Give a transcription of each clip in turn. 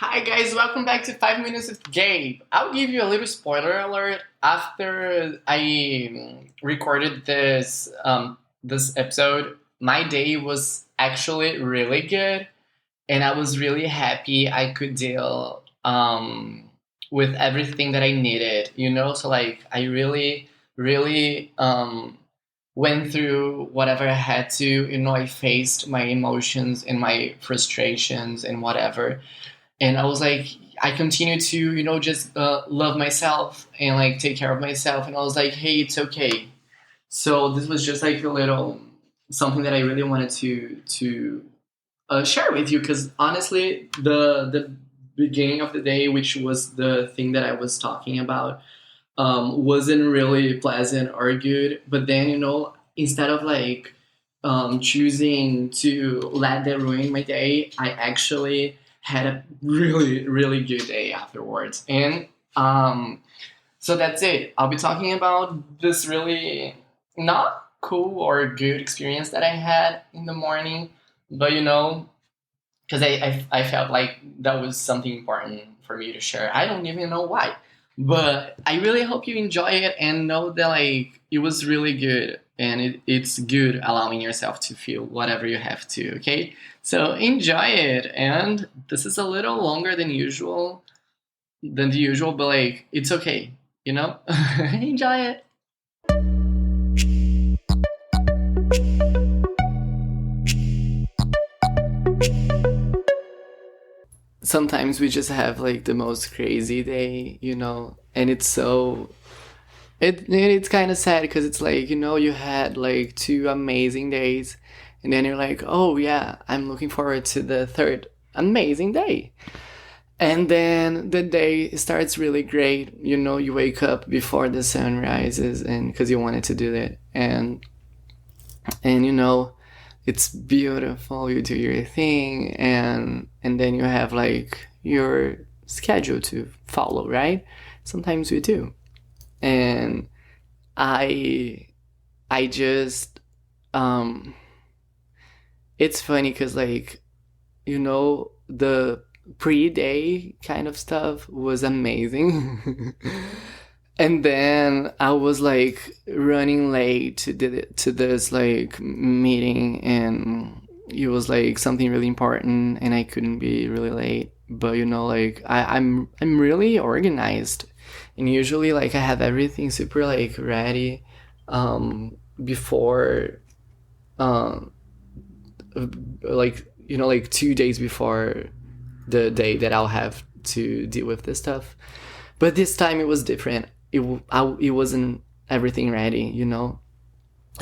Hi guys, welcome back to 5 Minutes with Gabe. I'll give you a little spoiler alert. After I recorded this episode, my day was actually really good, and I was really happy I could deal with everything that I needed. So like I really went through whatever I had to. I faced my emotions and my frustrations and whatever, and I was like, I continue to just love myself and like take care of myself, and I was like, hey, it's okay. So this was just like a little something that I really wanted to share with you, because honestly, the beginning of the day, which was the thing that I was talking about, wasn't really pleasant or good. But then, instead of like choosing to let that ruin my day, I actually had a really, really good day afterwards. And so that's it. I'll be talking about this really not cool or good experience that I had in the morning, but because I felt like that was something important for me to share. I don't even know why, but I really hope you enjoy it and know that like it was really good, and it's good allowing yourself to feel whatever you have to. Okay, so enjoy it, and this is a little longer than the usual, but like it's okay, enjoy it. Sometimes we just have like the most crazy day, and it's kind of sad because it's like, you had like 2 amazing days, and then you're like, oh yeah, I'm looking forward to the third amazing day. And then the day starts really great. You wake up before the sun rises, and because you wanted to do that, and it's beautiful. You do your thing, and then you have like your schedule to follow, right? Sometimes we do. And I just it's funny because like the pre-day kind of stuff was amazing. And then I was like running late to this like meeting, and it was like something really important, and I couldn't be really late. But like I'm really organized, and usually like I have everything super like ready before like like 2 days before the day that I'll have to deal with this stuff. But this time it was different. It wasn't everything ready,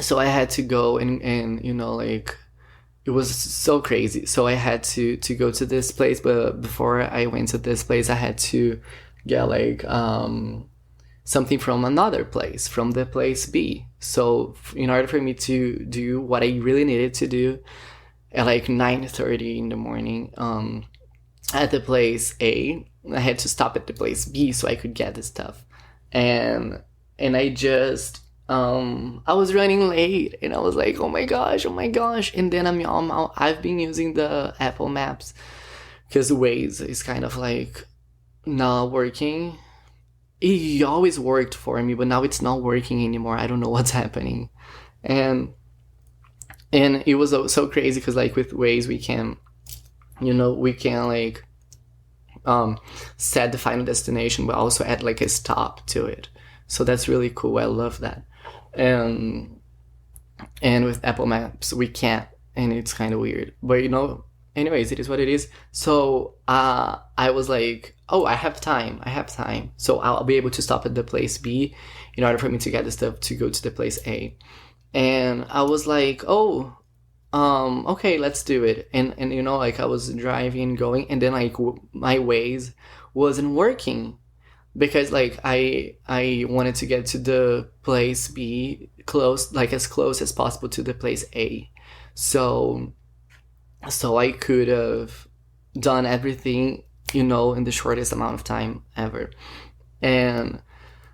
so I had to go, and like it was so crazy. So I had to go to this place, but before I went to this place, I had to get like something from another place, from the place B. So in order for me to do what I really needed to do at like 9:30 in the morning at the place A, I had to stop at the place B so I could get the stuff. And I just I was running late, and I was like, oh my gosh, and then I've been using the Apple Maps because Waze is kind of like not working. It always worked for me, but now it's not working anymore. I don't know what's happening. And it was so crazy because like with Waze we can like set the final destination, but also add like a stop to it. So that's really cool. I love that. And with Apple Maps we can't, and it's kind of weird. But anyways, it is what it is. So I was like, oh, I have time. So I'll be able to stop at the place B in order for me to get the stuff to go to the place A. And I was like, oh, okay, let's do it. And like I was driving, going, and then like my Waze wasn't working because like I wanted to get to the place B as close as possible to the place A. So I could have done everything, in the shortest amount of time ever. And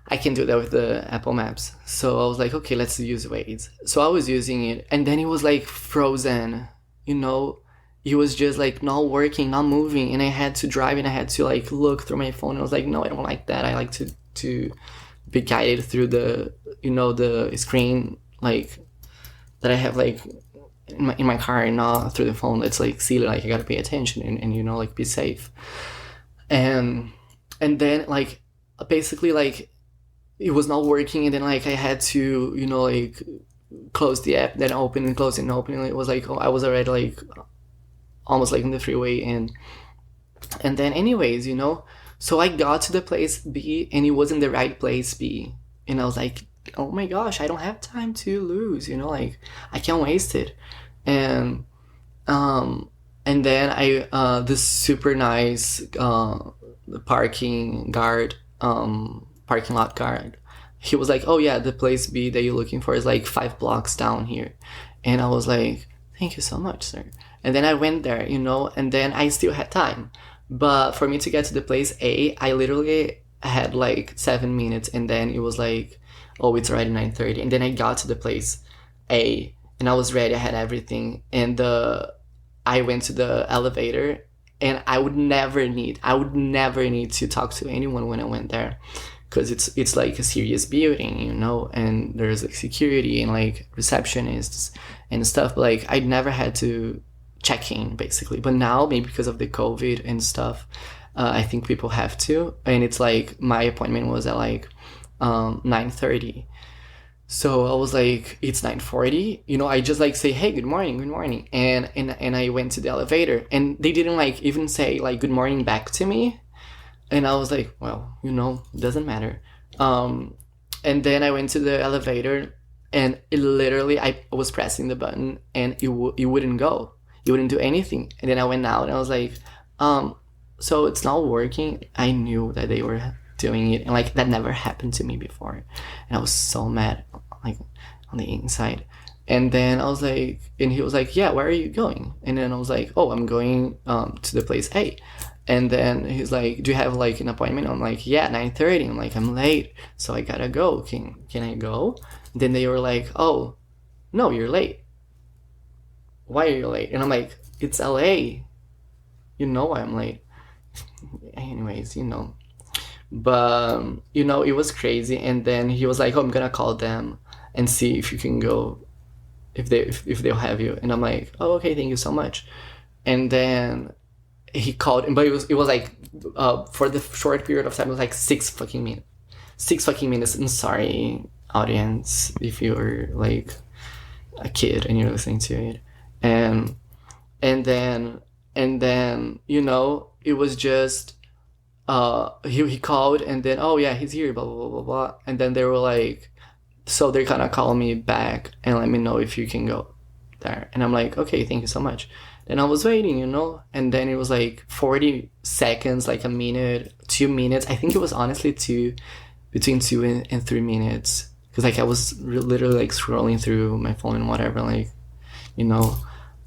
I can do that with the Apple Maps. So I was like, okay, let's use Waze. So I was using it, and then it was like frozen, it was just like not working, not moving, and I had to drive and I had to like look through my phone. I was like, no, I don't like that. I like to be guided through the, the screen, like that I have like in my car, and not through the phone. It's like silly, like I gotta pay attention and like be safe. And then like basically like it was not working, and then like I had to like close the app, then open and close and open, and it was like, oh, I was already like almost like in the freeway, and then anyways, so I got to the place B, and it wasn't the right place B, and I was like, oh my gosh, I don't have time to lose, like I can't waste it. And then I this super nice parking guard, parking lot guard, he was like, oh yeah, the place B that you're looking for is like 5 blocks down here. And I was like, thank you so much, sir. And then I went there, and then I still had time. But for me to get to the place A, I literally had like 7 minutes, and then it was like, oh, it's already 9:30. And then I got to the place A, and I was ready, I had everything. And I went to the elevator, and I would never need to talk to anyone when I went there, because it's like a serious building, and there's like security and like receptionists and stuff. But like I never had to check in basically. But now, maybe because of the COVID and stuff, I think people have to. And it's like my appointment was at like 9:30. So I was like, it's 9:40. I just like say, hey, good morning, and I went to the elevator, and they didn't like even say like good morning back to me. And I was like, well, it doesn't matter. And then I went to the elevator, and it literally, I was pressing the button, and it wouldn't go. It wouldn't do anything. And then I went out, and I was like, so it's not working. I knew that they were doing it, and like that never happened to me before. And I was so mad, like on the inside. And then I was like, and he was like, yeah, where are you going? And then I was like, oh, I'm going to the place A. And then he's like, do you have like an appointment? I'm like, yeah, 9:30. I'm like, I'm late, so I gotta go. Can I go? Then they were like, oh, no, you're late. Why are you late? And I'm like, it's LA. You know why I'm late. Anyways, But, it was crazy. And then he was like, oh, I'm gonna call them and see if you can go, if they'll have you. And I'm like, oh, okay, thank you so much. And then he called, but it was like, for the short period of time, it was like 6 fucking minutes. 6 fucking minutes. I'm sorry, audience, if you're like a kid and you're listening to it. And then it was just, he called, and then, oh yeah, he's here, blah blah blah blah blah. And then they were like, so they're gonna call me back and let me know if you can go there. And I'm like, okay, thank you so much. Then I was waiting, and then it was like 40 seconds, like a minute, 2 minutes. I think it was honestly between 2 and 3 minutes, because like I was literally like scrolling through my phone and whatever, like,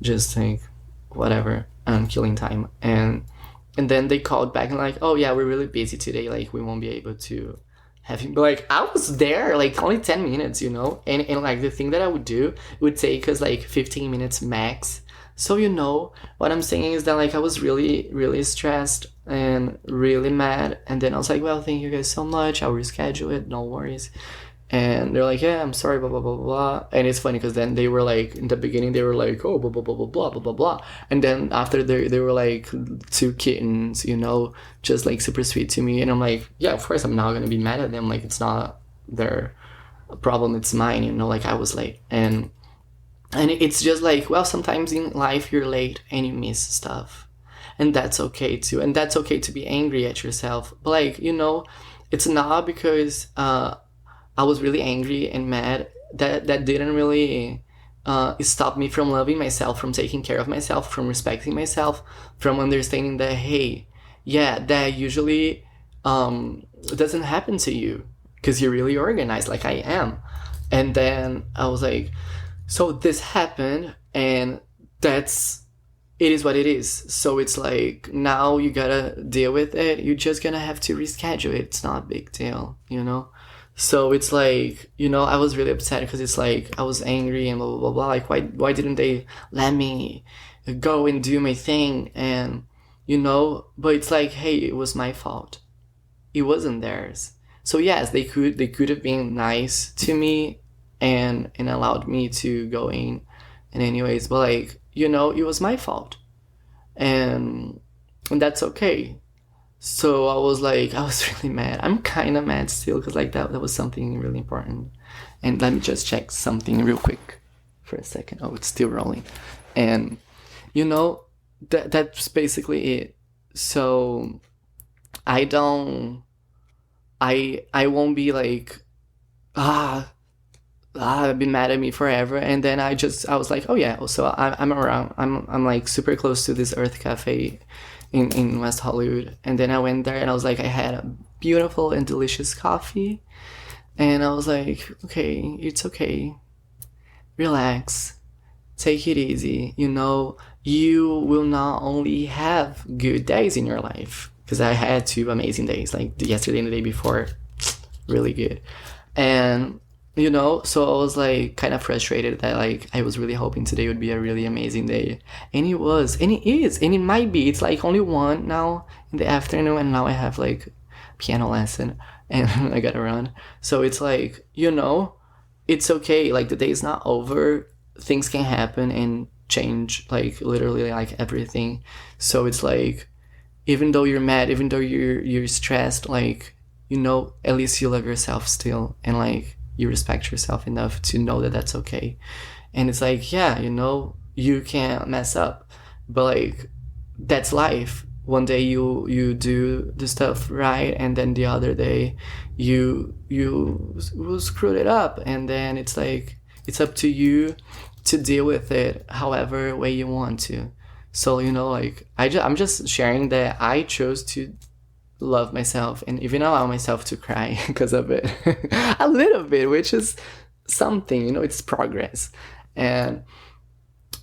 just like whatever, killing time. And then they called back and like, oh yeah, we're really busy today, like we won't be able to have him. But like I was there like only 10 minutes, and like the thing that I would do, it would take us like 15 minutes max. So what I'm saying is that like I was really, really stressed and really mad. And then I was like, well, thank you guys so much, I'll reschedule it, no worries. And they're like, yeah, I'm sorry, blah blah blah blah. And it's funny because then they were like, in the beginning they were like, oh, blah blah blah blah blah blah blah blah. And then after they were like 2 kittens, just like super sweet to me. And I'm like, yeah, of course I'm not gonna be mad at them, like it's not their problem, it's mine, like I was late. And it's just like, well, sometimes in life you're late and you miss stuff, and that's okay too. And that's okay to be angry at yourself. But like, it's not because I was really angry and mad that didn't really stop me from loving myself, from taking care of myself, from respecting myself, from understanding that, hey, yeah, that usually doesn't happen to you because you're really organized like I am. And then I was like, so this happened, and it is what it is. So it's like, now you gotta deal with it. You're just gonna have to reschedule it. It's not a big deal, So it's like, I was really upset because it's like I was angry and blah blah blah blah. Like why didn't they let me go and do my thing, and but it's like, hey, it was my fault. It wasn't theirs. So yes, they could have been nice to me and allowed me to go in anyways, but like, it was my fault. And that's okay. So I was like, I was really mad. I'm kind of mad still, because like that was something really important. And let me just check something real quick for a second. Oh, it's still rolling. And that's basically it. So I don't I won't be like, I've been mad at me forever. And then I was like, oh yeah, so I'm around. I'm like super close to this Earth Cafe in West Hollywood. And then I went there and I was like, I had a beautiful and delicious coffee. And I was like, okay, it's okay. Relax. Take it easy. You will not only have good days in your life, because I had 2 amazing days, like yesterday and the day before, really good. And so I was like kind of frustrated that like I was really hoping today would be a really amazing day, and it was, and it is, and it might be. It's like only 1 now in the afternoon, and now I have like piano lesson and I gotta run. So it's like, it's okay. Like the day is not over. Things can happen and change, like literally like everything. So it's like, even though you're mad, even though you're stressed, like, at least you love yourself still, and like you respect yourself enough to know that that's okay. And it's like, yeah, you can't mess up, but like that's life. One day you do the stuff right, and then the other day you screwed it up, and then it's like, it's up to you to deal with it however way you want to. So like I'm just sharing that I chose to love myself and even allow myself to cry because of it. A little bit, which is something. It's progress. And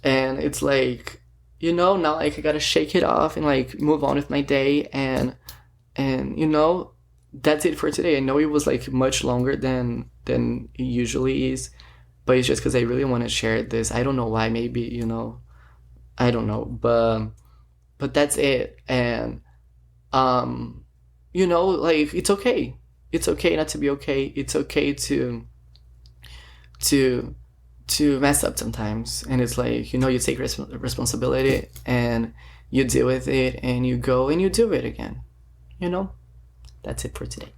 it's like, now like I gotta shake it off and like move on with my day, and that's it for today. I know it was like much longer than it usually is, but it's just because I really want to share this. I don't know why. Maybe I don't know, but that's it. And like it's okay. It's okay not to be okay. It's okay to mess up sometimes. And it's like, you take responsibility and you deal with it, and you go and you do it again. That's it for today.